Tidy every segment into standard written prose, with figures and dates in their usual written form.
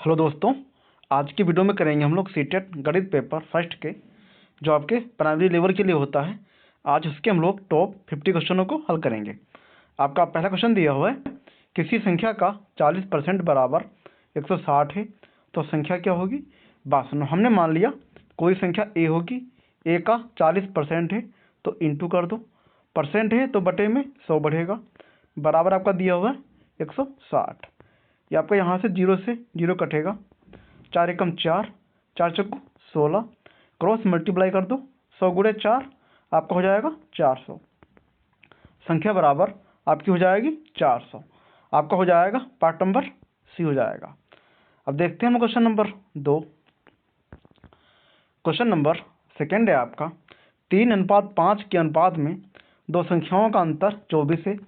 Hello दोस्तों, आज की वीडियो में करेंगे हम लोग सीटेट गणित पेपर फर्स्ट के जो आपके प्राइमरी लेवल के लिए होता है। आज उसके हम लोग टॉप 50 क्वेश्चनों को हल करेंगे। आपका पहला क्वेश्चन दिया हुआ है, किसी संख्या का 40% बराबर 160 है तो संख्या क्या होगी। बात सुनो, हमने मान लिया कोई संख्या ए होगी, ए का 40% है तो इंटू कर दो, परसेंट है तो बटे में 100 बढ़ेगा, बराबर आपका दिया हुआ है 160। ये आपका यहाँ से जीरो कटेगा, 4 एकम 4, 4 चौको 16, क्रॉस मल्टीप्लाई कर दो, 100 गुणे 4 आपका हो जाएगा 400। संख्या बराबर आपकी हो जाएगी 400, आपका हो जाएगा पार्ट नंबर सी हो जाएगा। अब देखते हैं हम question number 2। Question number second है आपका, 3:5 के अनुपात में दो संख्याओं का अंतर 24 है,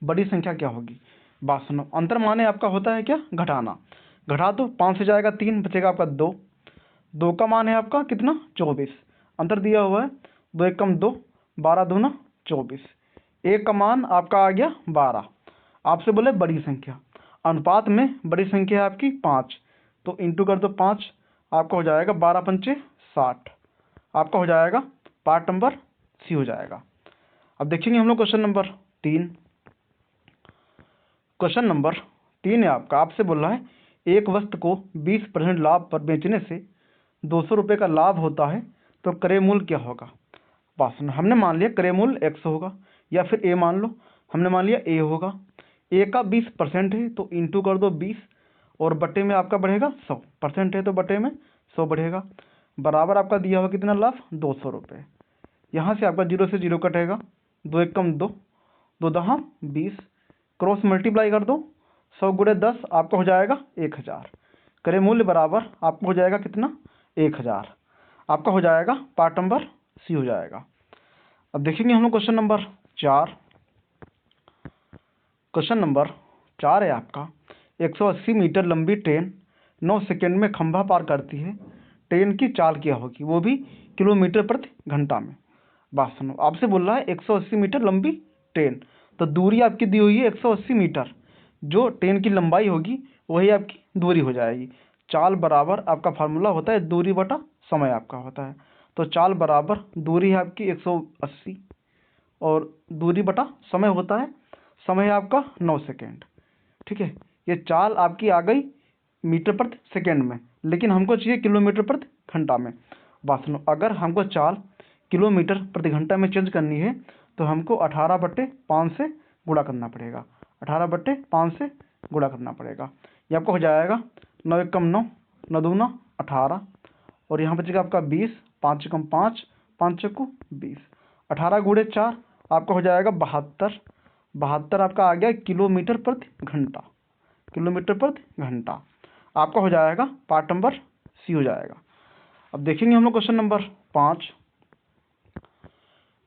बड़ी संख्या क्या होगी। बात सुनो, अंतर माने आपका होता है क्या, घटाना। घटा दो, 5 से जाएगा 3, बचेगा आपका 2, 2 का मान है आपका कितना 24, अंतर दिया हुआ है 2 एकम 2, 12 दूना 24, 1 का मान आपका आ गया 12। आपसे बोले बड़ी संख्या, अनुपात में बड़ी संख्या है आपकी 5, तो इंटू कर दो 5, आपका हो जाएगा 12 पंचे 60, आपका हो जाएगा पार्ट नंबर सी हो जाएगा। अब देखेंगे हम लोग क्वेश्चन नंबर 3। क्वेश्चन नंबर 3 है आपका, आपसे बोल रहा है एक वस्तु को 20% लाभ पर बेचने से 200 रुपये का लाभ होता है तो क्रय मूल्य क्या होगा। बात सुनो, हमने मान लिया क्रय मूल्य x होगा, या फिर a मान लो, हमने मान लिया a होगा। a का 20% है तो इंटू कर दो 20 और बटे में आपका बढ़ेगा 100, परसेंट है तो बटे में 100 बढ़ेगा, बराबर आपका दिया हुआ कितना लाभ 200 रुपये। यहाँ से आपका 0 से 0 कटेगा, 2 एकम 2, 2 दहा 20, क्रॉस मल्टीप्लाई कर दो, 100 गुणे 10 आपका हो जाएगा 1000। क्रय मूल्य बराबर आपको हो जाएगा कितना 1000, आपका हो जाएगा पार्ट नंबर सी हो जाएगा। अब देखेंगे हम लोग क्वेश्चन नंबर 4। क्वेश्चन नंबर 4 है आपका, 180 मीटर लंबी ट्रेन 9 सेकेंड में खंभा पार करती है, ट्रेन की चाल क्या होगी, वो भी किलोमीटर प्रति घंटा में। बात सुनो, आपसे बोल रहा है 180 मीटर लंबी ट्रेन, तो दूरी आपकी दी हुई है 180 मीटर, जो ट्रेन की लंबाई होगी वही आपकी दूरी हो जाएगी। चाल बराबर आपका फार्मूला होता है दूरी बटा समय आपका होता है, तो चाल बराबर दूरी है आपकी 180 और दूरी बटा समय होता है, समय है आपका 9 सेकेंड। ठीक है, ये चाल आपकी आ गई मीटर प्रति सेकेंड में, लेकिन हमको चाहिए किलोमीटर प्रति घंटा में। बात सुनो, अगर हमको चाल किलोमीटर प्रति घंटा में चेंज करनी है तो हमको 18/5 से गुणा करना पड़ेगा, 18/5 से गुणा करना पड़ेगा। ये आपको हो जाएगा 9 एकम 9, 9 दूना 18 और यहाँ बचेगा आपका 20, 5 एकम 5, 5 चौको 20, 18 गुणे 4 आपका हो जाएगा 72, 72 आपका आ गया किलोमीटर प्रति घंटा, किलोमीटर प्रति घंटा, आपका हो जाएगा पार्ट नंबर सी हो जाएगा। अब देखेंगे हम लोग क्वेश्चन नंबर 5।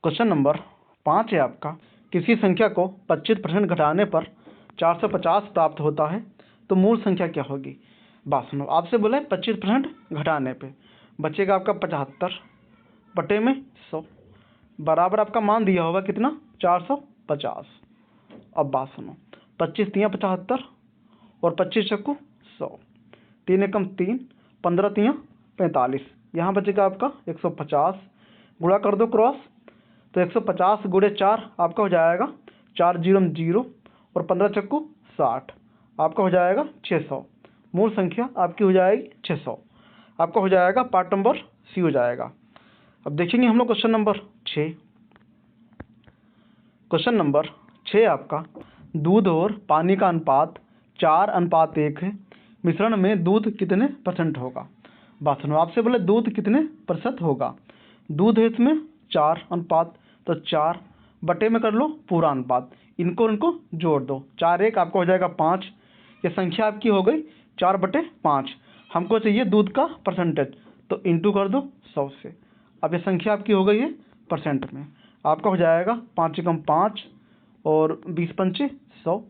क्वेश्चन नंबर 5 है आपका, किसी संख्या को 25% घटाने पर 450 प्राप्त होता है तो मूल संख्या क्या होगी। बात सुनो, आपसे बोला है 25% घटाने पे बचेगा आपका 75 बटे में 100, बराबर आपका मान दिया होगा कितना 450। अब बात सुनो, 25 तियाँ 75 और 25 चक्कू 100, 3 एकम 3, 15 तियाँ 45, यहाँ बचेगा आपका 150, गुणा कर दो क्रॉस, तो 150 गुणे 4 आपका हो जाएगा 4 0 0 और 15 चक्कू 60, आपका हो जाएगा 600। मूल संख्या आपकी हो जाएगी 600, आपका हो जाएगा पार्ट नंबर सी हो जाएगा। अब देखेंगे हम लोग क्वेश्चन नंबर 6। क्वेश्चन नंबर 6 आपका, दूध और पानी का अनुपात 4:1 है, मिश्रण में दूध कितने % होगा। बात सुनो, आपसे बोले दूध कितने % होगा, दूध है इसमें 4 अनुपात, तो 4 बटे में कर लो पूरा अनुपात, इनको जोड़ दो, 4 1 आपका हो जाएगा 5, ये संख्या आपकी हो गई 4/5, हमको चाहिए दूध का परसेंटेज, तो इंटू कर दो 100 से। अब ये संख्या आपकी हो गई है परसेंट में, आपका हो जाएगा 5 एकम 5 और 20 पंचे 100,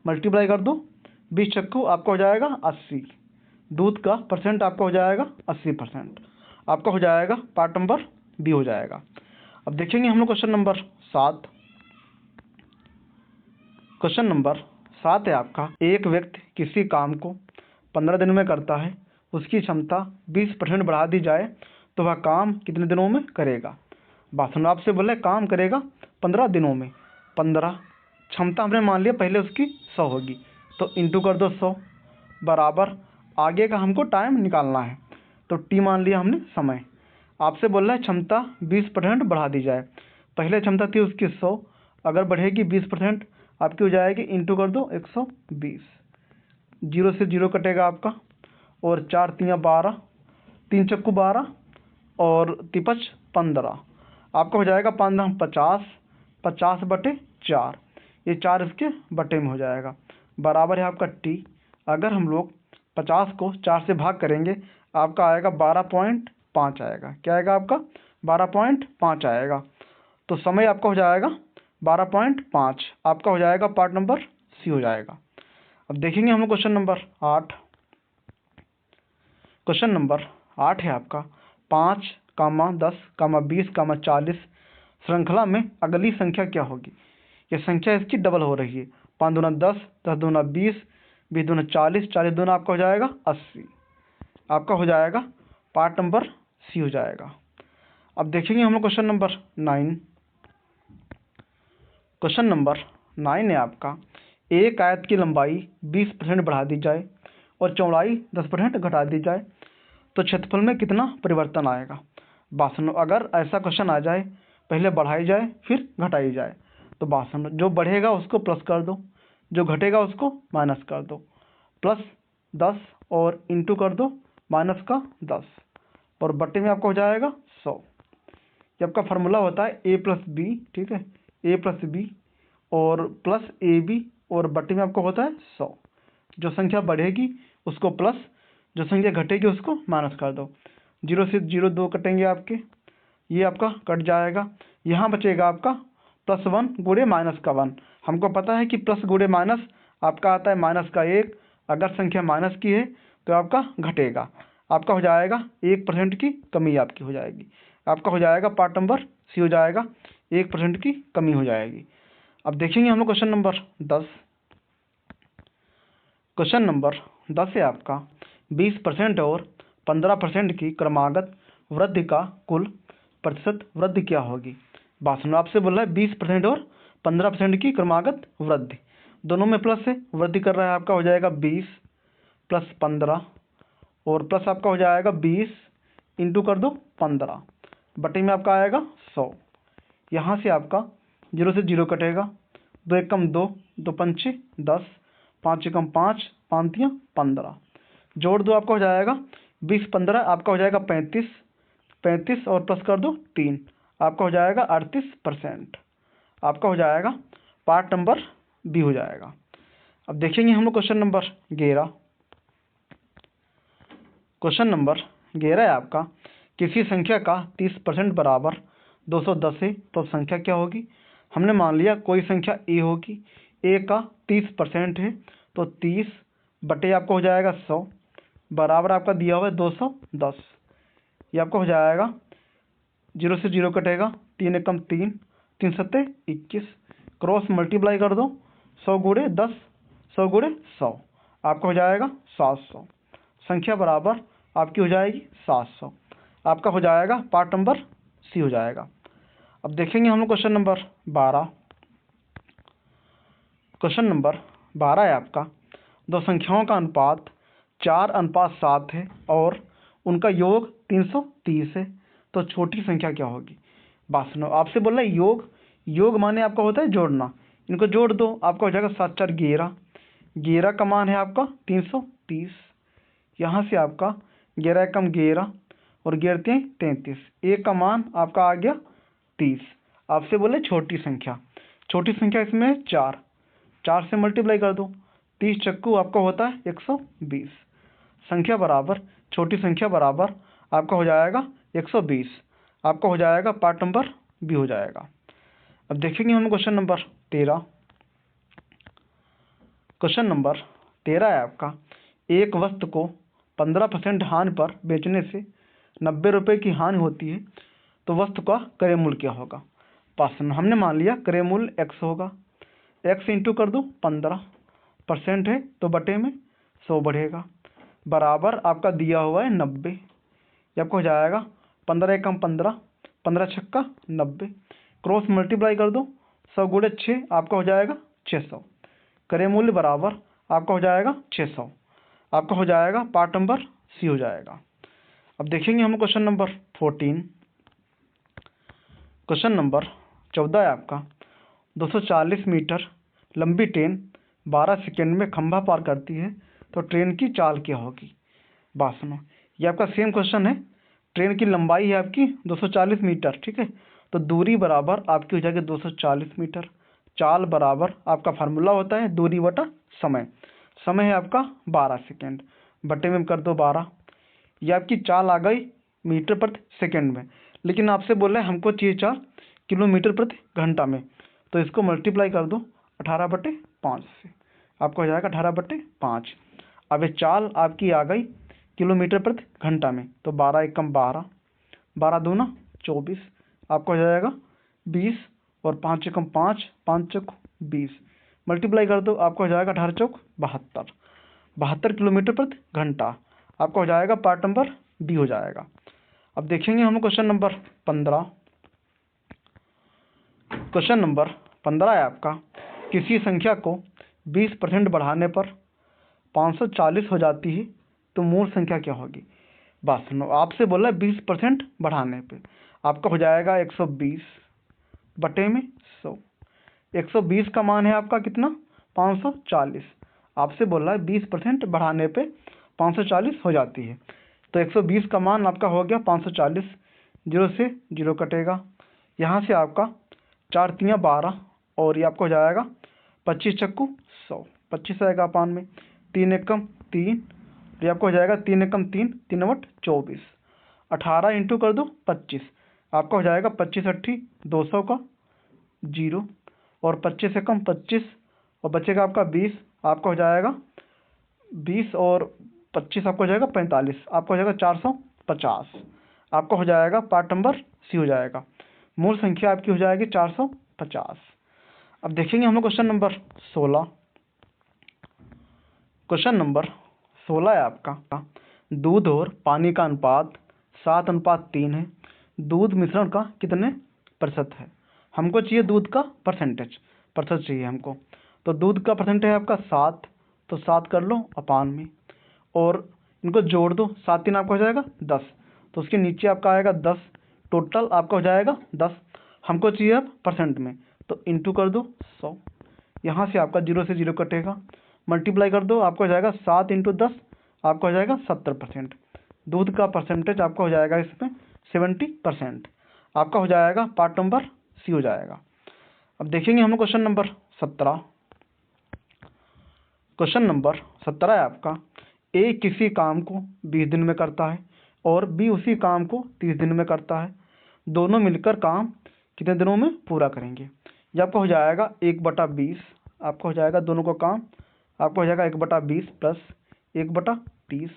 मल्टीप्लाई कर दो, 20 चक्कू आपका हो जाएगा 80, दूध का परसेंट आपका हो जाएगा 80%, आपका हो जाएगा पार्ट नंबर बी हो जाएगा। अब देखेंगे हम लोग क्वेश्चन नंबर 7। क्वेश्चन नंबर 7 है आपका, एक व्यक्ति किसी काम को 15 दिन में करता है, उसकी क्षमता 20% बढ़ा दी जाए तो वह काम कितने दिनों में करेगा। बात सुनो, आपसे बोला है काम करेगा 15 दिनों में। 15 क्षमता हमने मान लिया पहले उसकी 100 होगी, तो इंटू कर दो 100 बराबर आगे का हमको टाइम निकालना है, तो टी मान लिया हमने समय। आपसे बोल रहा है क्षमता 20% बढ़ा दी जाए। पहले क्षमता थी उसकी 100, अगर बढ़ेगी 20% आपकी हो जाएगी, इंटू कर दो 120। 0 से 0 कटेगा आपका, और 4 तियाँ 12, 3 चक्कू 12 और तिपच 15, आपका हो जाएगा 5 50, 50/4, ये 4 इसके बटे में हो जाएगा, बराबर है आपका टी। अगर हम लोग 50 को 4 से भाग करेंगे आपका आएगा 12.5 आएगा। क्या आएगा आपका? 12.5 आएगा। तो समय आपका हो जाएगा 12.5, आपका हो जाएगा पार्ट नंबर सी हो जाएगा। अब देखेंगे हम लोग क्वेश्चन नंबर 8। क्वेश्चन नंबर 8 है आपका 5, 10, 20, 40 श्रृंखला में अगली संख्या क्या होगी। ये संख्या इसकी डबल हो रही है, 5 दूना 10, 10 दूना 20, 20 दूना 40, 40 दूना आपका हो जाएगा 80, आपका हो जाएगा पार्ट नंबर सी हो जाएगा। अब देखेंगे हम लोग क्वेश्चन नंबर 9। क्वेश्चन नंबर 9 है आपका एक आयत की लंबाई 20% बढ़ा दी जाए और चौड़ाई 10% घटा दी जाए तो क्षेत्रफल में कितना परिवर्तन आएगा। बात सुनो, अगर ऐसा क्वेश्चन आ जाए पहले बढ़ाई जाए फिर घटाई जाए, तो बात सुनो, जो बढ़ेगा उसको प्लस कर दो, जो घटेगा उसको माइनस कर दो, प्लस 10 और इंटू कर दो माइनस का 10 और बट्टे में आपका हो जाएगा 100। ये आपका फार्मूला होता है a प्लस बी, ठीक है, a प्लस बी और प्लस ए बी और बट्टे में आपको होता है 100। जो संख्या बढ़ेगी उसको प्लस, जो संख्या घटेगी उसको माइनस कर दो। 0 से 0 2 कटेंगे आपके, ये आपका कट जाएगा, यहाँ बचेगा आपका +1 गुणे माइनस का 1। हमको पता है कि प्लस गुणे माइनस आपका आता है माइनस का 1, अगर संख्या माइनस की है तो आपका घटेगा, आपका हो जाएगा 1% की कमी आपकी हो जाएगी, आपका हो जाएगा पार्ट नंबर सी हो जाएगा, 1% की कमी हो जाएगी। अब देखेंगे हम लोग क्वेश्चन नंबर 10। क्वेश्चन नंबर 10 है आपका 20% और 15% की क्रमागत वृद्धि का कुल प्रतिशत वृद्धि क्या होगी। बात सुनो, आपसे बोल रहा है 20% और 15% की क्रमागत वृद्धि, दोनों में प्लस है, वृद्धि कर रहा है, आपका हो जाएगा 20 + 15 और प्लस आपका हो जाएगा 20 इंटू कर दो 15, बटे में आपका आएगा 100। यहाँ से आपका 0 से 0 कटेगा, 2 एक कम 2, 2 पंचे 10, 5 एकम 5, 5 तियाँ 15, जोड़ दो आपका हो जाएगा 20 15 आपका हो जाएगा 35, 35 और प्लस कर दो 3, आपका हो जाएगा 38%, आपका हो जाएगा पार्ट नंबर बी हो जाएगा। अब देखेंगे हम लोग क्वेश्चन नंबर 11। क्वेश्चन नंबर 11 है आपका किसी संख्या का 30% बराबर 210 है तो संख्या क्या होगी। हमने मान लिया कोई संख्या ए होगी, ए का 30% है तो 30 बटे आपका हो जाएगा 100 बराबर आपका दिया हुआ है 210, ये आपका हो जाएगा 0 से 0 कटेगा, 3 एकम 3, 3 सत्ते 21, क्रॉस मल्टीप्लाई कर दो 100 गुणे 10, 100 गुणे 100, आपका हो जाएगा 700, संख्या बराबर आपकी हो जाएगी 700, आपका हो जाएगा पार्ट नंबर सी हो जाएगा। अब देखेंगे हम लोग क्वेश्चन नंबर 12। क्वेश्चन नंबर 12 है आपका दो संख्याओं का अनुपात 4:7 है और उनका योग 330 है तो छोटी संख्या क्या होगी। बात सुनो, आपसे बोल रहा है योग, योग माने आपका होता है जोड़ना, इनको जोड़ दो आपका हो जाएगा 7 4 11, 11 का मान है आपका 330, यहाँ से आपका 11 एकम 11 और 11 तियाँ 33, एक का मान आपका आ गया 30। आपसे बोले छोटी संख्या, छोटी संख्या इसमें 4, 4 से मल्टीप्लाई कर दो, 30 चक्कू आपका होता है 120, संख्या बराबर छोटी संख्या बराबर आपका हो जाएगा 120, आपका हो जाएगा पार्ट नंबर बी हो जाएगा। अब देखेंगे हम क्वेश्चन नंबर 13। क्वेश्चन नंबर 13 है आपका एक वस्तु को 15% हानि पर बेचने से 90 रुपये की हानि होती है तो वस्तु का क्रय मूल्य क्या होगा। पासन हमने मान लिया क्रय मूल्य x होगा, x इंटू कर दो 15% है तो बटे में 100 बढ़ेगा, बराबर आपका दिया हुआ है 90। ये आपका हो जाएगा 15 एकम 15, 15 छक्का 90, क्रॉस मल्टीप्लाई कर दो 100 गुणे 6 आपका हो जाएगा 600। करे मूल्य बराबर आपका हो जाएगा 600। आपका हो जाएगा पार्ट नंबर सी हो जाएगा। अब देखेंगे हम क्वेश्चन नंबर 14। क्वेश्चन नंबर 14 है आपका 240 मीटर लंबी ट्रेन 12 सेकेंड में खंभा पार करती है तो ट्रेन की चाल क्या होगी। बात सुनो, ये आपका सेम क्वेश्चन है। ट्रेन की लंबाई है आपकी 240 मीटर, ठीक है। तो दूरी बराबर आपकी हो जाएगी 240 मीटर। चाल बराबर आपका फार्मूला होता है दूरी बटा समय। समय है आपका 12 सेकेंड, बटे में कर दो 12। ये आपकी चाल आ गई मीटर प्रति सेकेंड में, लेकिन आपसे बोल रहे हैं हमको चाहिए चाल किलोमीटर प्रति घंटा में। तो इसको मल्टीप्लाई कर दो 18/5 से, आपको हो जाएगा 18/5। अब ये चाल आपकी आ गई किलोमीटर प्रति घंटा में, तो 12 एकम 12, 12 दूना 24, आपको हो जाएगा 20, और 5 एकम 5, 5 चौक 20, मल्टीप्लाई कर दो आपको हो जाएगा 18 चौक 72, 72 किलोमीटर प्रति घंटा। आपका हो जाएगा पार्ट नंबर बी हो जाएगा। अब देखेंगे हम क्वेश्चन नंबर 15। क्वेश्चन नंबर 15 है आपका किसी संख्या को 20% बढ़ाने पर 540 हो जाती है तो मूल संख्या क्या होगी। बात सुनो, आपसे बोला है 20% बढ़ाने पे आपका हो जाएगा 120 बटे में 100। 120 का मान है आपका कितना 540। आपसे बोला है 20% बढ़ाने पे 540 हो जाती है, तो 120 का मान आपका हो गया 540। 0 से 0 कटेगा, यहाँ से आपका 4 तियाँ 12, और ये आपको हो जाएगा 25 चक्कू 100, 25 आएगा पान में। 3 एकम 3, ये आपको हो जाएगा 3 एकम 3, 3 बट 24, 18 इंटू कर दो 25, आपका हो जाएगा 25 अट्ठी 200 का 0, और 25 एकम 25, और बचेगा आपका 20, आपका हो जाएगा 20 और 25 आपको हो जाएगा 45, आपका हो जाएगा 450। आपका हो जाएगा पार्ट नंबर सी हो जाएगा। मूल संख्या आपकी हो जाएगी 450। अब देखेंगे हम लोग क्वेश्चन नंबर 16। क्वेश्चन नंबर 16 है आपका दूध और पानी का अनुपात 7:3 है। दूध मिश्रण का कितने प्रतिशत है। हमको चाहिए दूध का प्रतिशत चाहिए हमको। तो दूध का परसेंटेज है आपका 7, तो 7 कर लो अपान में, और इनको जोड़ दो 7 3 आपका हो जाएगा 10, तो उसके नीचे आपका आएगा 10, टोटल आपका हो जाएगा 10। हमको चाहिए अब परसेंट में, तो इंटू कर दो 100, यहाँ से आपका 0 से 0 कटेगा, मल्टीप्लाई कर दो आपका हो जाएगा 7 इंटू 10, आपका हो जाएगा 70%। दूध का परसेंटेज आपका हो जाएगा इसमें 70%। आपका हो जाएगा पार्ट नंबर सी हो जाएगा। अब देखेंगे हम क्वेश्चन नंबर 17। क्वेश्चन नंबर 17 है आपका ए किसी काम को 20 दिन में करता है और बी उसी काम को 30 दिन में करता है। दोनों मिलकर काम कितने दिनों में पूरा करेंगे। ये आपका हो जाएगा 1/20, आपका हो जाएगा दोनों का काम आपका हो जाएगा 1/20 प्लस 1/30,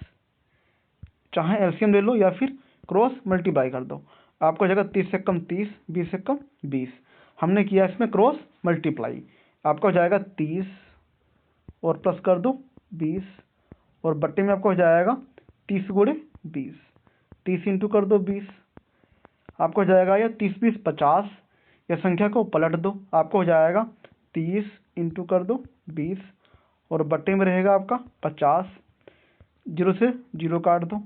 चाहे एलसीएम ले लो या फिर क्रॉस मल्टीप्लाई कर दो। आपका हो जाएगा 30 से कम 30, 20 से कम 20, हमने किया इसमें क्रॉस मल्टीप्लाई। आपका हो जाएगा 30 और प्लस कर दो 20, और बट्टे में आपका हो जाएगा 30 गुणे 20, 30 इंटू कर दो 20, आपको हो जाएगा या 30 20 50। या संख्या को पलट दो, आपको हो जाएगा 30 इंटू कर दो 20, और बट्टे में रहेगा आपका 50। 0 से 0 काट दो,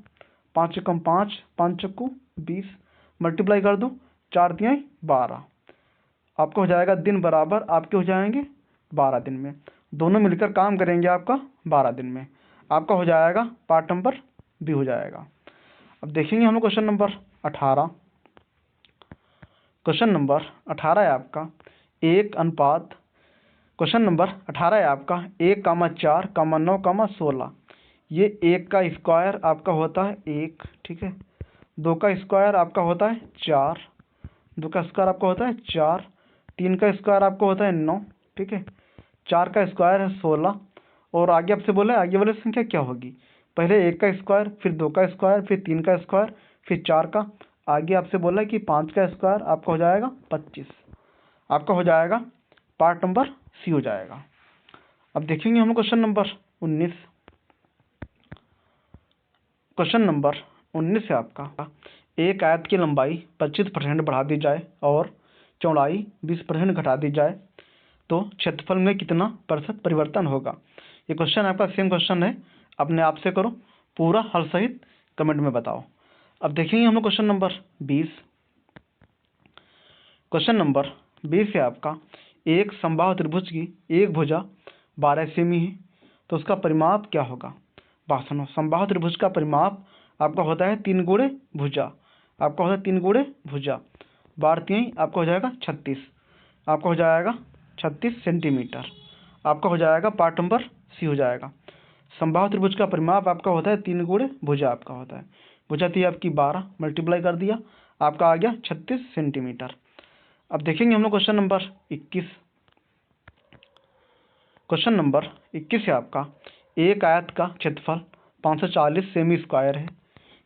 5 एकम 5, 5 चक्कू 20, मल्टीप्लाई कर दो 4 तिहाई 12, आपको हो जाएगा दिन बराबर आपके हो जाएंगे 12 दिन में। दोनों मिलकर काम करेंगे आपका 12 दिन में। आपका हो जाएगा पार्ट नंबर बी हो जाएगा। अब देखेंगे हम क्वेश्चन नंबर 18। क्वेश्चन नंबर 18 है आपका 1 अनुपात, क्वेश्चन नंबर 18 है आपका 1,4,9,16। ये 1 का स्क्वायर आपका होता है 1, ठीक है। 2 का स्क्वायर आपका होता है 4, 2 का स्क्वायर आपका होता है 4, 3 का स्क्वायर आपका होता है 9, ठीक है। 4 का स्क्वायर है 16, और आगे आपसे बोला आगे वाली संख्या क्या होगी। पहले 1 का स्क्वायर, फिर 2 का स्क्वायर, फिर 3 का स्क्वायर, फिर 4 का, आगे आपसे बोला कि 5 का स्क्वायर आपका हो जाएगा 25। आपका हो जाएगा पार्ट नंबर सी हो जाएगा। अब देखेंगे हम क्वेश्चन नंबर 19। क्वेश्चन नंबर 19 है आपका, एक आयत की लंबाई 25% बढ़ा दी जाए और चौड़ाई 20% घटा दी जाए तो क्षेत्रफल में कितना प्रतिशत परिवर्तन होगा। ये क्वेश्चन आपका सेम क्वेश्चन है, अपने आप से करो, पूरा हल सहित कमेंट में बताओ। अब देखेंगे हम लोग क्वेश्चन नंबर 20। क्वेश्चन नंबर 20 है आपका, एक समबाहु त्रिभुज की एक भुजा 12 सेमी है तो उसका परिमाप क्या होगा। बात सुनो, समबाहु त्रिभुज का परिमाप आपका होता है 3 गुणे भुजा, आपका होता है 3 गुणे भुजा, 12 आपका हो जाएगा 36, आपका हो जाएगा 36 सेंटीमीटर, आपका हो जाएगा पार्ट नंबर सी हो जाएगा। समबाहु त्रिभुज का परिमाप आपका होता है 3 गुणे भुजा, आपका होता है भुजा थी आपकी 12 मल्टीप्लाई कर दिया, आपका आ गया 36 सेंटीमीटर। अब देखेंगे हम लोग क्वेश्चन नंबर 21। क्वेश्चन नंबर 21 है आपका, एक आयत का क्षेत्रफल 540 सेमी स्क्वायर है,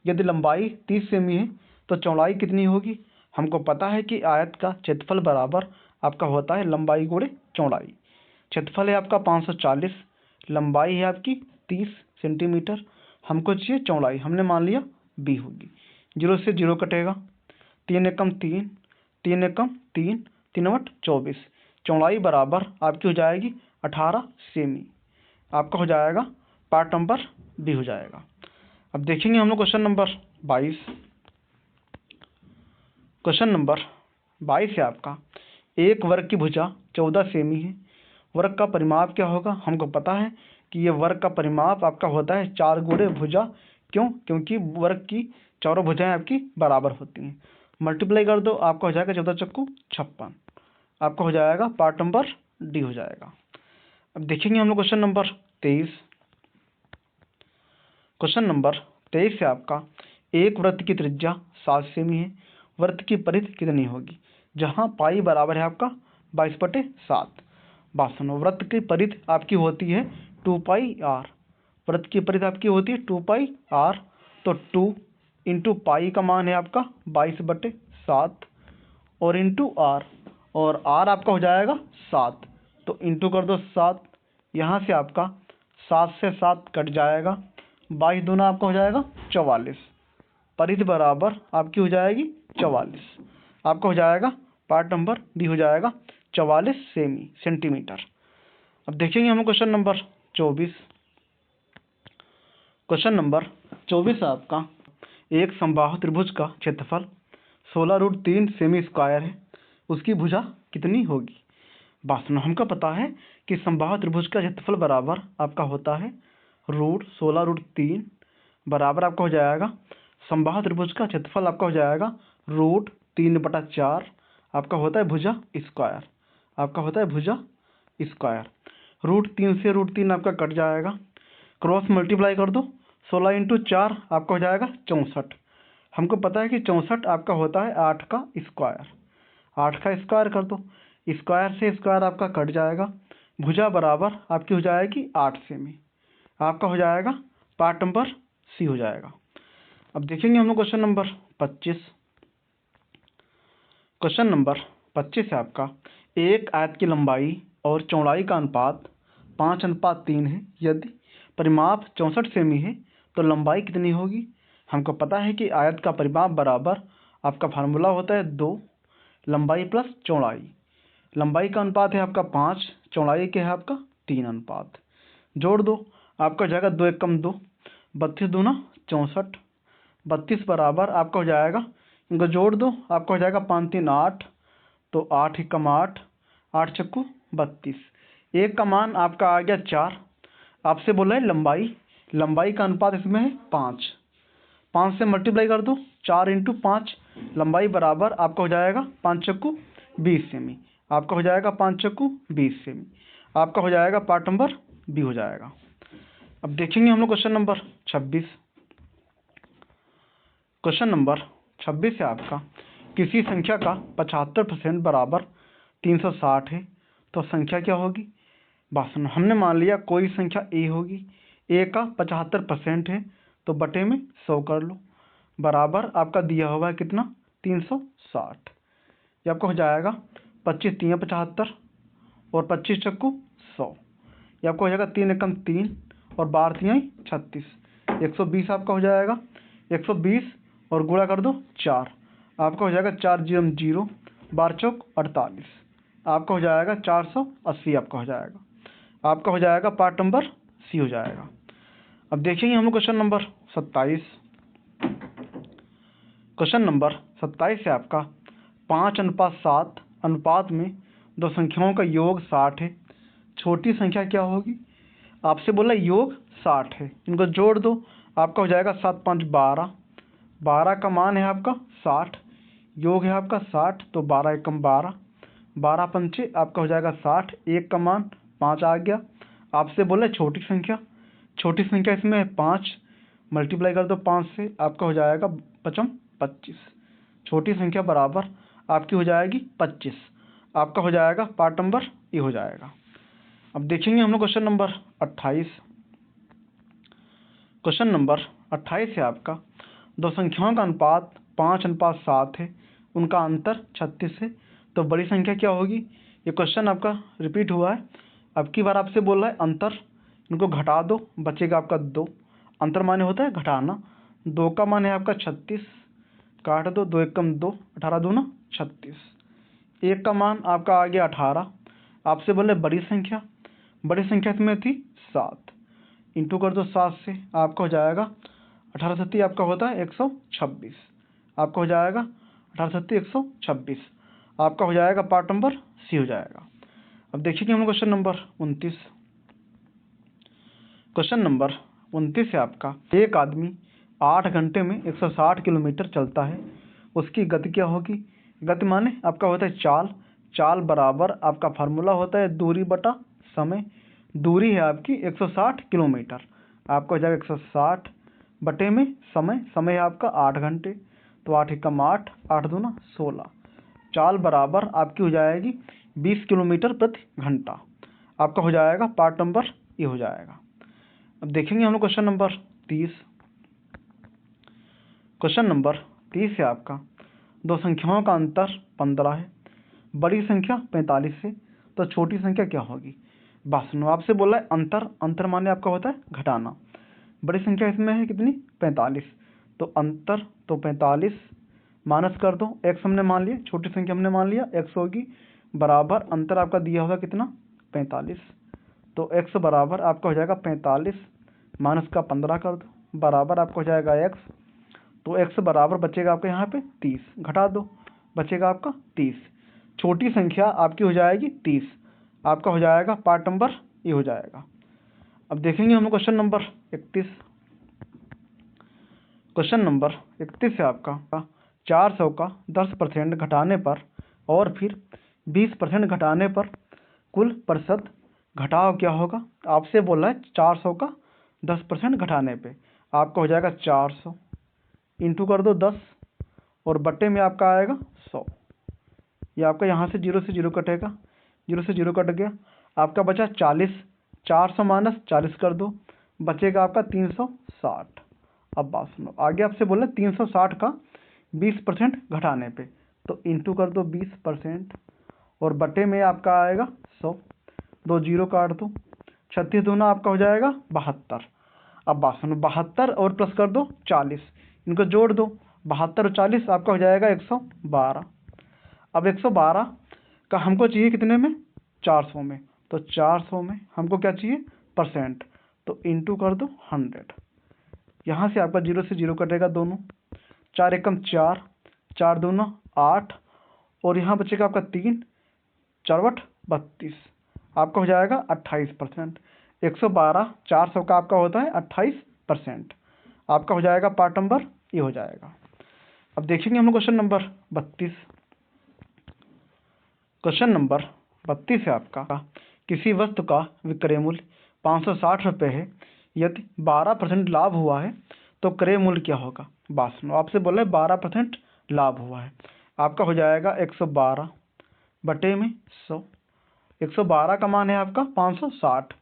यदि लंबाई 30 सेमी है तो चौड़ाई कितनी होगी। हमको पता है कि आयत का क्षेत्रफल बराबर आपका होता है लंबाई गुणे चौड़ाई। क्षेत्रफल है आपका 540, लंबाई है आपकी 30 सेंटीमीटर, हमको चाहिए चौड़ाई, हमने मान लिया बी होगी। 0 से 0 कटेगा, 3 एकम 3, 3 एकम 3, 3 बट 24, चौड़ाई बराबर आपकी हो जाएगी 18 सेमी, आपका हो जाएगा पार्ट नंबर डी हो जाएगा। अब देखेंगे हम लोग क्वेश्चन नंबर 22। क्वेश्चन नंबर 22 है आपका, एक वर्ग की भुजा 14 सेमी है, वर्ग का परिमाप क्या होगा। हमको पता है कि ये वर्ग का परिमाप आपका होता है 4 गुणे भुजा, क्यों, क्योंकि वर्ग की चारों भुजाएं आपकी बराबर होती हैं। मल्टीप्लाई कर दो, आपका हो जाएगा 14 चक्कू 56, आपका हो जाएगा पार्ट नंबर डी हो जाएगा। अब देखेंगे हम लोग क्वेश्चन नंबर 23। क्वेश्चन नंबर 23 है आपका, एक वृत्त की त्रिज्या 7 सेमी है, वृत्त की परिधि कितनी होगी। जहां पाई बराबर है आपका 22/7। बात सुनो, वृत्त की परिधि आपकी होती है 2 पाई आर, वृत्त की परिधि आपकी होती है 2 पाई आर, तो 2 इंटू पाई का मान है आपका 22/7 और इंटू आर, और आर आपका हो जाएगा 7, तो इंटू कर दो 7, यहाँ से आपका 7 से 7 कट जाएगा, 22 दूना आपका हो जाएगा 44, परिधि बराबर आपकी हो जाएगी 44, आपका हो जाएगा पार्ट नंबर डी हो जाएगा 44 सेंटीमीटर। अब देखेंगे हम क्वेश्चन नंबर 24। क्वेश्चन नंबर 24 आपका, एक समबाहु त्रिभुज का क्षेत्रफल 16√3 सेमी स्क्वायर है, उसकी भुजा कितनी होगी। बात सुनो, हमको पता है कि समबाहु त्रिभुज का क्षेत्रफल बराबर आपका होता है √16√3 बराबर आपका हो जाएगा, समबाहु त्रिभुज का क्षेत्रफल आपका हो जाएगा √3/4, आपका होता है भुजा स्क्वायर, आपका होता है भुजा स्क्वायर। √3 से √3 आपका कट जाएगा, क्रॉस मल्टीप्लाई कर दो, 16 इंटू 4 आपका हो जाएगा 64। हमको पता है कि 64 आपका होता है 8 का स्क्वायर, 8 का स्क्वायर कर दो, स्क्वायर से स्क्वायर आपका कट जाएगा, भुजा बराबर आपकी हो जाएगी 8 सेमी, आपका हो जाएगा पार्ट नंबर सी हो जाएगा। अब देखेंगे हम लोग क्वेश्चन नंबर 25। क्वेश्चन नंबर 25 है आपका, एक आयत की लंबाई और चौड़ाई का अनुपात 5:3 है, यदि परिमाप 64 सेमी है तो लंबाई कितनी होगी। हमको पता है कि आयत का परिमाप बराबर आपका फार्मूला होता है 2 लंबाई प्लस चौड़ाई, लंबाई का अनुपात है आपका 5, चौड़ाई के है आपका 3 अनुपात, जोड़ दो, आपका हो जाएगा 2 एकम 2, 32 दूना 64, 32 बराबर आपका हो जाएगा, इनको जोड़ दो, आपका हो जाएगा 5 3 8, तो 8 एकम 8, 8 चक्कू 32, एक का मान आपका आ गया 4। आपसे बोला है लंबाई, लंबाई का अनुपात इसमें है 5, 5 से मल्टीप्लाई कर दो, 4 इंटू 5, लंबाई बराबर आपका हो जाएगा 5 चक्कू 20 सेमी, आपका हो जाएगा 5 चक्कू 20 सेमी, आपका हो जाएगा पार्ट नंबर बी हो जाएगा। अब देखेंगे हम लोग क्वेश्चन नंबर 26। क्वेश्चन नंबर 26 है आपका, किसी संख्या का 75% बराबर 360 है तो संख्या क्या होगी। बात सुनो, हमने मान लिया कोई संख्या ए होगी, ए का 75% है तो बटे में 100 कर लो, बराबर आपका दिया हुआ है कितना 360, ये आपका हो जाएगा 25 3 75 और 25 चक्कू 100, ये आपको हो जाएगा 3 एकम 3 और 12 3 36, 120 आपका हो जाएगा। 120 और गुणा कर दो 4, आपका हो जाएगा 4 0 0, 12 चौक 48, आपका हो जाएगा 480 आपका हो जाएगा। आपका हो जाएगा पार्ट नंबर सी हो जाएगा। अब देखेंगे हम लोग क्वेश्चन नंबर 27। क्वेश्चन नंबर 27 है आपका 5:7 अनुपात में दो संख्याओं का योग 60 है। छोटी संख्या क्या होगी? आपसे बोला योग 60 है, इनको जोड़ दो, आपका हो जाएगा 7 5 12, 12 का मान है आपका 60, योग है आपका 60, तो 12 एकम 12, 12 पंचे आपका हो जाएगा 60, एक का मान 5 आ गया। आपसे बोला छोटी संख्या, छोटी संख्या इसमें 5, मल्टीप्लाई कर दो 5 से, आपका हो जाएगा 5 25, छोटी संख्या बराबर आपकी हो जाएगी 25, आपका हो जाएगा पार्ट नंबर ए हो जाएगा। अब देखेंगे हम लोग क्वेश्चन नंबर 28। क्वेश्चन नंबर 28 है आपका दो संख्याओं का अनुपात 5:7 है, उनका अंतर 36 है, तो बड़ी संख्या क्या होगी? ये क्वेश्चन आपका रिपीट हुआ है। अब की बार आपसे बोल रहा है अंतर, इनको घटा दो, बचेगा आपका 2, अंतर माने होता है घटाना। 2 का मान है आपका 36, काट दो, 2 एकम 2, 18 दूना 36, एक का मान आपका आ गया 18। आपसे बोले बड़ी संख्या, बड़ी संख्या इसमें थी 7, इंटू कर दो 7 से, आपका हो जाएगा 18 सत्ती आपका होता है 126, आपका हो जाएगा 18 सत्ती 126, आपका हो जाएगा पार्ट नंबर सी हो जाएगा। अब देखिए हम क्वेश्चन नंबर 29। क्वेश्चन नंबर 29 है आपका एक आदमी 8 घंटे में 160 किलोमीटर चलता है, उसकी गति क्या होगी? गति माने आपका होता है चाल, चाल बराबर आपका फार्मूला होता है दूरी बटा समय। दूरी है आपकी 160 किलोमीटर, आपका हो जाएगा 160 बटे में समय, समय है आपका 8 घंटे, तो 8 एकम 8, 8 दूना 16, चाल बराबर आपकी हो जाएगी 20 किलोमीटर प्रति घंटा, आपका हो जाएगा पार्ट नंबर ये हो जाएगा। अब देखेंगे हम लोग क्वेश्चन नंबर 30। क्वेश्चन नंबर 30 है आपका दो संख्याओं का अंतर 15 है, बड़ी संख्या 45 है, तो छोटी संख्या क्या होगी? बात सुनो, आपसे बोला है अंतर, अंतर माने आपका होता है घटाना। बड़ी संख्या इसमें है कितनी? 45, तो अंतर तो 45 माइनस कर दो, एक्स हमने मान लिया, छोटी संख्या हमने मान लिया एक्स होगी, बराबर अंतर आपका दिया होगा कितना? 45, तो एक्स बराबर आपका हो जाएगा 45 माइनस का 15 कर दो, बराबर आपका हो जाएगा एक्स, तो एक्स बराबर बचेगा आपका यहाँ पे 30, घटा दो, बचेगा आपका 30, छोटी संख्या आपकी हो जाएगी 30, आपका हो जाएगा पार्ट नंबर ये हो जाएगा। अब देखेंगे हम क्वेश्चन नंबर 31। क्वेश्चन नंबर 31 है आपका 400 का 10% घटाने पर और फिर 20% घटाने पर कुल प्रतिशत घटाव क्या होगा? आपसे बोला है 400 का 10% घटाने पे, आपका हो जाएगा 400, इंटू कर दो 10 और बट्टे में आपका आएगा 100, ये आपका यहाँ से 0 से 0 कटेगा, 0 से 0 कट गया, आपका बचा 40, 400 माइनस 40 कर दो, बचेगा आपका 360। अब बात सुनो, आगे आपसे बोला 360 का 20% घटाने पे, तो इंटू कर दो 20% और बटे में आपका आएगा 100, 2 0 काट दो, 36 दूना आपका हो जाएगा 72। अब बात सुनो, 72 और प्लस कर दो 40, इनको जोड़ दो, 72 और 40 आपका हो जाएगा 112। अब 112 का हमको चाहिए कितने में? 400 में, तो 400 में हमको क्या चाहिए? परसेंट, तो इंटू कर दो 100, यहाँ से आपका 0 से 0 कटेगा दोनों, 4 एकम 4, 4 दूना 8 और यहाँ बचेगा आपका 3, 4 बट 32, आपका हो जाएगा 28%। 112 400 का आपका होता है 28%, आपका हो जाएगा पार्ट नंबर ये हो जाएगा। अब देखेंगे हम लोग क्वेश्चन नंबर 32। क्वेश्चन नंबर 32 है आपका किसी वस्तु का विक्रय मूल्य 560 रुपये है, यदि 12% लाभ हुआ है तो क्रय मूल्य क्या होगा? बात सुनो, आपसे बोला है 12% लाभ हुआ है, आपका हो जाएगा 112 बटे में 100, 112 का मान है आपका 560,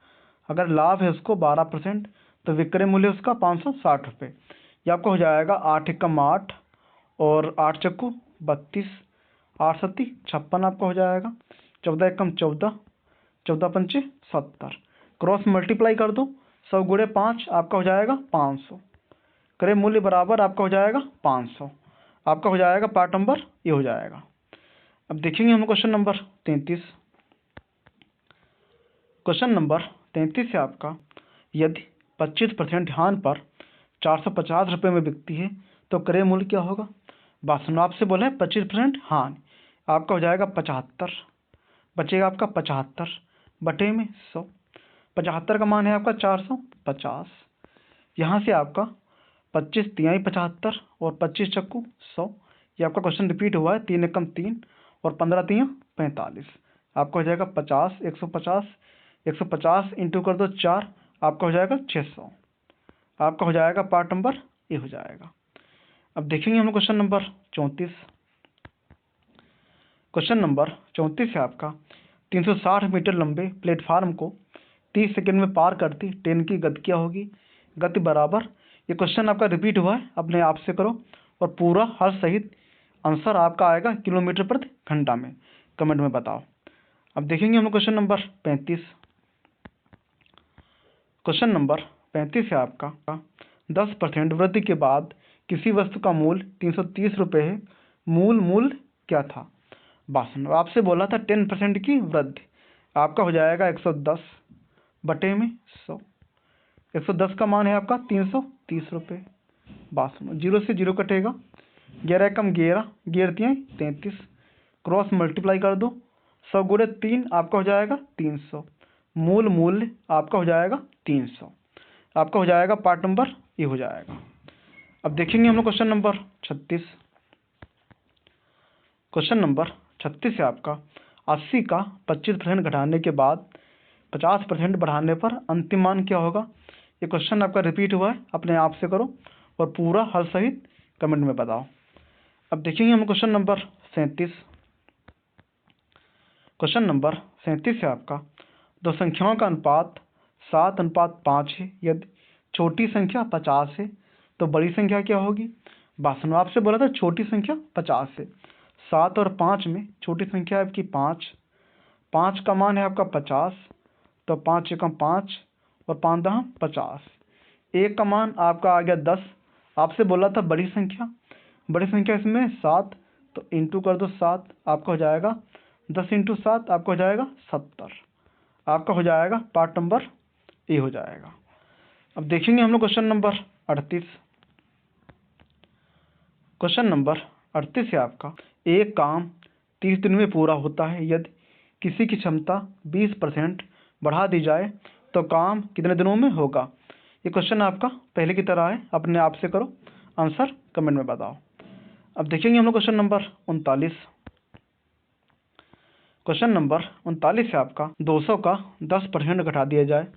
अगर लाभ है उसको 12% तो विक्रय मूल्य उसका 560 रुपये, ये आपका हो जाएगा 8 एकम 8 और 8 चक्कू 32, 8 सत्ती 56 आपका हो जाएगा, 14 एकम 14, 14 पंचे 70, क्रॉस मल्टीप्लाई कर दो, 100 गुणे 5 आपका हो जाएगा 500। क्रय मूल्य बराबर आपका हो जाएगा 500। आपका हो जाएगा पार्ट नंबर ये हो जाएगा। अब देखेंगे हम क्वेश्चन नंबर 33। क्वेश्चन नंबर 33 है आपका, यदि 25% हानि पर 450 रुपये में बिकती है तो क्रय मूल्य क्या होगा। बात सुनो, आपसे बोला है 25% हानि, आपका हो जाएगा 75, बचेगा आपका 75 बटे में 100। 75 का मान है आपका 450। यहाँ से आपका 25 तिहाई 75 और 25 चक्कू 100। ये आपका क्वेश्चन रिपीट हुआ है, 3 एकम 3 और 15 तिया 45। आपका हो जाएगा 50, 150, 150 इंटू कर दो 4, आपका हो जाएगा 600। आपका हो जाएगा पार्ट नंबर ये हो जाएगा। अब देखेंगे हम क्वेश्चन नंबर 34। क्वेश्चन नंबर 34 है आपका, 360 मीटर लंबे प्लेटफार्म को 30 सेकंड में पार करती ट्रेन की गति क्या होगी। गति बराबर, ये क्वेश्चन आपका रिपीट हुआ है, अपने आप से करो और पूरा हर सहित आंसर आपका आएगा किलोमीटर प्रति घंटा में, कमेंट में बताओ। अब देखेंगे हम क्वेश्चन नंबर 35। क्वेश्चन नंबर 35 है आपका, 10% वृद्धि के बाद किसी वस्तु का मूल्य 330 रुपये है, मूल मूल्य क्या था। बासन आपसे बोला था 10% की वृद्धि, आपका हो जाएगा 110 बटे में 100। 110 का मान है आपका 330 रुपये। बासन 0 से 0 कटेगा, 11 कम 11, 11 33, क्रॉस मल्टीप्लाई कर दो, 100 गुणे 3 आपका हो जाएगा 300। मूल मूल्य आपका हो जाएगा 300। आपका हो जाएगा पार्ट नंबर ये हो जाएगा। अब देखेंगे हम लोग क्वेश्चन नंबर 36। क्वेश्चन नंबर 36 है आपका, 80 का 25% घटाने के बाद 50% बढ़ाने पर अंतिम मान क्या होगा। ये क्वेश्चन आपका रिपीट हुआ है, अपने आप से करो और पूरा हल सहित कमेंट में बताओ। अब देखेंगे हम क्वेश्चन नंबर 37। क्वेश्चन नंबर 37 है आपका, दो संख्याओं का अनुपात 7:5 है, यदि छोटी संख्या 50 है तो बड़ी संख्या क्या होगी। बासन आपसे बोला था छोटी संख्या 50 है, 7 और 5 में छोटी संख्या है आपकी 5, 5 का मान है आपका 50, तो 5 एकम 5 और 5 दहा 50, 1 का मान आपका आ गया 10। आपसे बोला था बड़ी संख्या इसमें 7, तो इंटू कर दो 7, आपका हो जाएगा 10 इंटू 7, आपका हो जाएगा 70। आपका हो जाएगा पार्ट नंबर ए हो जाएगा। अब देखेंगे हम लोग क्वेश्चन नंबर 38। क्वेश्चन नंबर 38 है आपका, एक काम 30 दिन में पूरा होता है, यदि किसी की क्षमता 20% बढ़ा दी जाए तो काम कितने दिनों में होगा। ये क्वेश्चन आपका पहले की तरह है, अपने आप से करो, आंसर कमेंट में बताओ। अब देखेंगे हम लोग क्वेश्चन नंबर 39। क्वेश्चन नंबर 39 है आपका, 200 का 10% घटा दिया जाए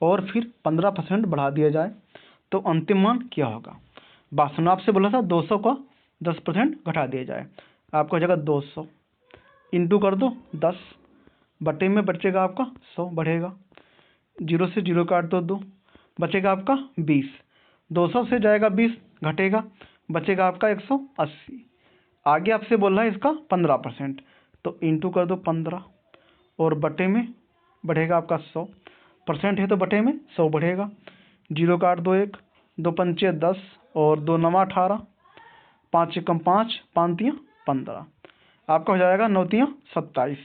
और फिर 15% बढ़ा दिया जाए तो अंतिम मान क्या होगा। बासन आपसे बोला था 200 का 10% घटा दिया जाए, आपका हो जाएगा 200 इंटू कर दो 10 बटे में बचेगा आपका 100 बढ़ेगा, 0 से 0 काट दो 2, बचेगा आपका 20, 200 से जाएगा 20 घटेगा, बचेगा आपका 180। आगे आपसे बोल रहा है इसका 15%, तो इंटू कर दो 15 और बटे में बढ़ेगा आपका 100, परसेंट है तो बटे में 100 बढ़ेगा, 0 काट दो 1, 2 पंचे 10 और 2 नवा 18, 5 एकम 5, 5 तिया 15, आपका हो जाएगा 9 तिया 27।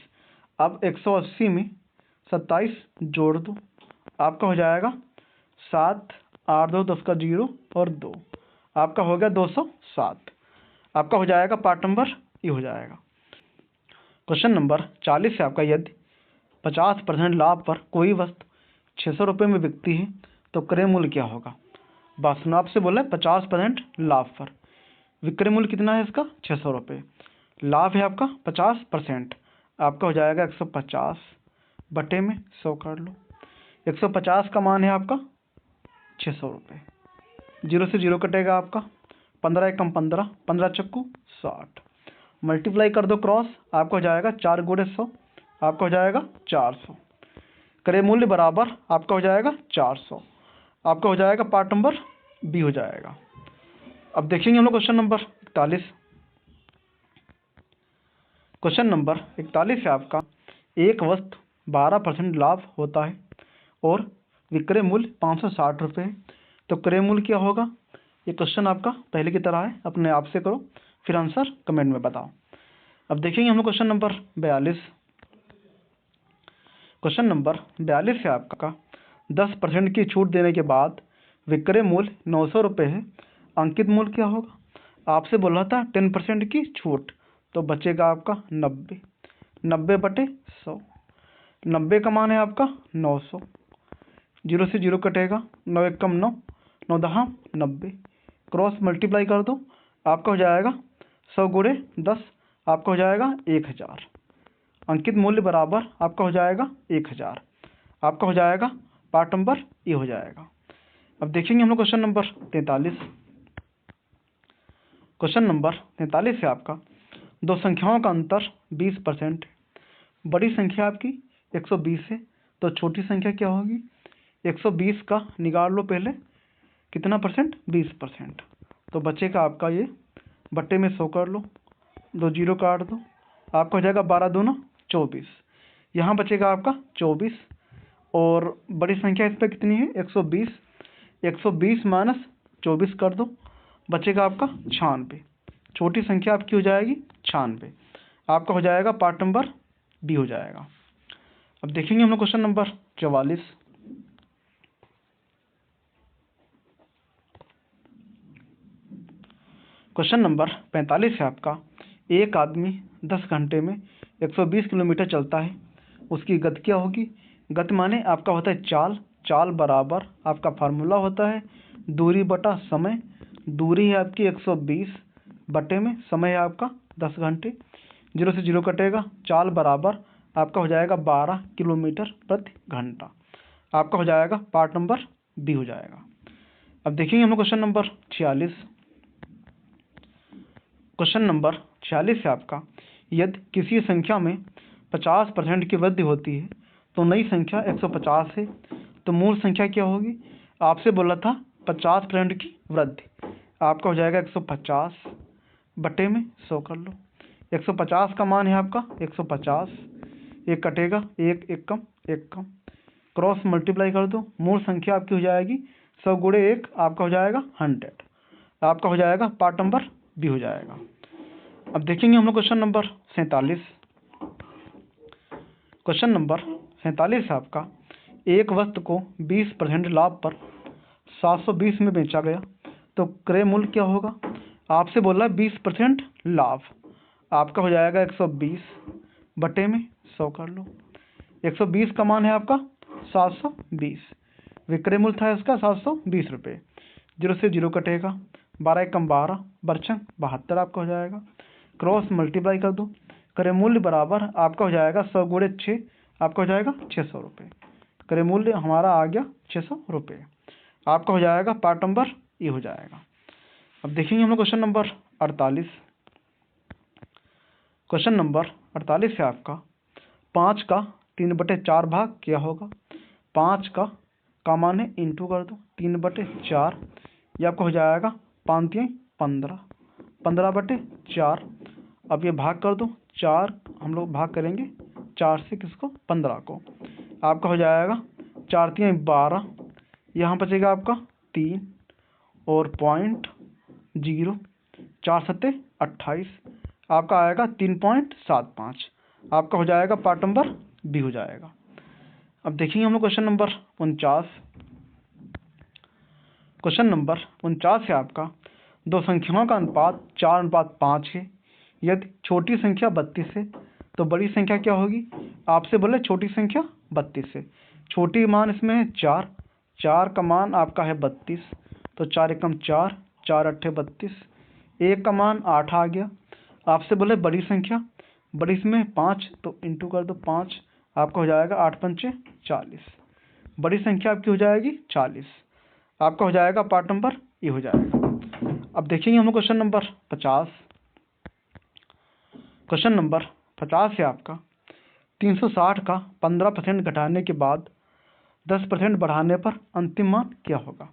अब 180 में 27 जोड़ दो, आपका हो जाएगा 7, 8 2 10 का 0 और 2, आपका हो गया 207। आपका हो जाएगा पार्ट नंबर ये हो जाएगा। क्वेश्चन नंबर 40 है आपका, यदि 50% लाभ पर कोई वस्तु 600 रुपये में बिकती है तो क्रय मूल्य क्या होगा। बासन आपसे बोला है 50% लाभ पर विक्रय मूल्य कितना है इसका 600 रुपये, लाभ है आपका 50%, आपका हो जाएगा 150 बटे में 100 कर लो, 150 का मान है आपका 600 रुपये, 0 से 0 कटेगा आपका, 15 एकम 15, 15 चक्कू 60, मल्टीप्लाई कर दो क्रॉस, आपका हो जाएगा 4 गुणे 100, आपका हो जाएगा 400। क्रय मूल्य बराबर आपका हो जाएगा 400। आपका हो जाएगा पार्ट नंबर बी हो जाएगा। अब देखेंगे हम लोग क्वेश्चन नंबर 41। क्वेश्चन नंबर 41 है आपका, एक वस्तु 12% लाभ होता है और विक्रय मूल्य 560 रुपये है, तो क्रय मूल्य क्या होगा। ये क्वेश्चन आपका पहले की तरह है, अपने आप से करो, फिर आंसर कमेंट में बताओ। अब देखेंगे हम लोग क्वेश्चन नंबर 42। क्वेश्चन नंबर 42 है आपका 10% की छूट देने के बाद विक्रय मूल्य 900 रुपये है, अंकित मूल्य क्या होगा। आपसे बोला था 10% की छूट, तो बचेगा आपका 90, 90/100, 90 का मान है आपका 900, 0 से 0 कटेगा, 9 1 कम 9, 9 10 90, क्रॉस मल्टीप्लाई कर दो, आपका हो जाएगा 100 गुणे 10, आपका हो जाएगा 1000, अंकित मूल्य बराबर आपका हो जाएगा 1000, आपका हो जाएगा पार्ट नंबर ए हो जाएगा। अब देखेंगे हम लोग क्वेश्चन नंबर 43। क्वेश्चन नंबर 43 है आपका दो संख्याओं का अंतर 20%, बड़ी संख्या आपकी 120 है, तो छोटी संख्या क्या होगी। 120 का निकाल लो पहले, कितना परसेंट, 20%, तो बचेगा आपका ये बट्टे में 100 कर लो, 2 0 काट दो, आपका हो जाएगा 12 दूना 24, यहाँ बचेगा आपका 24, और बड़ी संख्या इस पर कितनी है 120, 120 माइनस 24 कर दो, बचेगा आपका 96, छोटी संख्या आपकी हो जाएगी 96, आपका हो जाएगा पार्ट नंबर बी हो जाएगा। अब देखेंगे हम लोग क्वेश्चन नंबर 44। क्वेश्चन नंबर 45 है आपका एक आदमी 10 घंटे में 120 किलोमीटर चलता है, उसकी गति क्या होगी। गति माने आपका होता है चाल, चाल बराबर आपका फार्मूला होता है दूरी बटा समय, दूरी है आपकी 120 बटे में समय है आपका 10 घंटे, 0 से 0 कटेगा, चाल बराबर आपका हो जाएगा 12 किलोमीटर प्रति घंटा, आपका हो जाएगा पार्ट नंबर बी हो जाएगा। अब देखेंगे हम लोग क्वेश्चन नंबर 46। क्वेश्चन नंबर 46 है आपका यदि किसी संख्या में 50% की वृद्धि होती है तो नई संख्या 150 है, तो मूल संख्या क्या होगी। आपसे बोला था 50% की वृद्धि, आपका हो जाएगा 150 बटे में 100 कर लो, 150 का मान है आपका 150, एक कटेगा, एक एक कम एक कम, क्रॉस मल्टीप्लाई कर दो, मूल संख्या आपकी हो जाएगी 100 गुणे 1, आपका हो जाएगा 100, आपका हो जाएगा पार्ट नंबर बी हो जाएगा। अब देखेंगे हम लोग क्वेश्चन नंबर 47। क्वेश्चन नंबर 47 है आपका एक वस्तु को 20% लाभ पर 720 में बेचा गया, तो क्रय मूल्य क्या होगा। आपसे बोला 20% लाभ, आपका हो जाएगा 120 बटे में 100 कर लो, 120 का मान है आपका 720, विक्रय मूल्य था इसका 720 रुपये, 0 से 0 कटेगा, 12 1 कम 12, बरछंग 72, आपका हो जाएगा, क्रॉस मल्टीप्लाई कर दो, क्रय मूल्य बराबर आपका हो जाएगा 100 गुणे 6, आपका हो जाएगा 600 रुपये, क्रय मूल्य हमारा आ गया 600 रुपये, आपका हो जाएगा पार्ट नंबर ए हो जाएगा। अब देखेंगे हम लोग क्वेश्चन नंबर 48। क्वेश्चन नंबर 48 है आपका 5 का 3/4 भाग क्या होगा। 5 का मान है इंटू कर दो 3/4, ये आपका हो जाएगा 5 3 15, 15/4, अब ये भाग कर दो, 4 हम लोग भाग करेंगे 4 से किसको 15 को, आपका हो जाएगा 4 3 12, यहाँ बचेगा आपका 3 और 0.0, 4 7 28, आपका आएगा 3.75, आपका हो जाएगा पार्ट नंबर बी हो जाएगा। अब देखेंगे हम लोग क्वेश्चन नंबर 49। क्वेश्चन नंबर 49 है आपका दो संख्याओं का अनुपात 4:5 है, यदि छोटी संख्या 32 है तो बड़ी संख्या क्या होगी। आपसे बोले छोटी संख्या 32 है, छोटी मान इसमें है 4, 4 का मान आपका है 32, तो 4 एकम 4, 4 अट्ठे 32, 1 का मान 8 आ गया। आपसे बोले बड़ी संख्या, बड़ी इसमें 5, तो इंटू कर दो 5, आपका हो जाएगा 8 पंचे 40, बड़ी संख्या आपकी हो जाएगी 40, आपका हो जाएगा पार्ट नंबर ए हो जाएगा। अब देखेंगे हम लोग क्वेश्चन नंबर 50। क्वेश्चन नंबर 50 है आपका 360 का 15% घटाने के बाद 10% बढ़ाने पर अंतिम मान क्या होगा।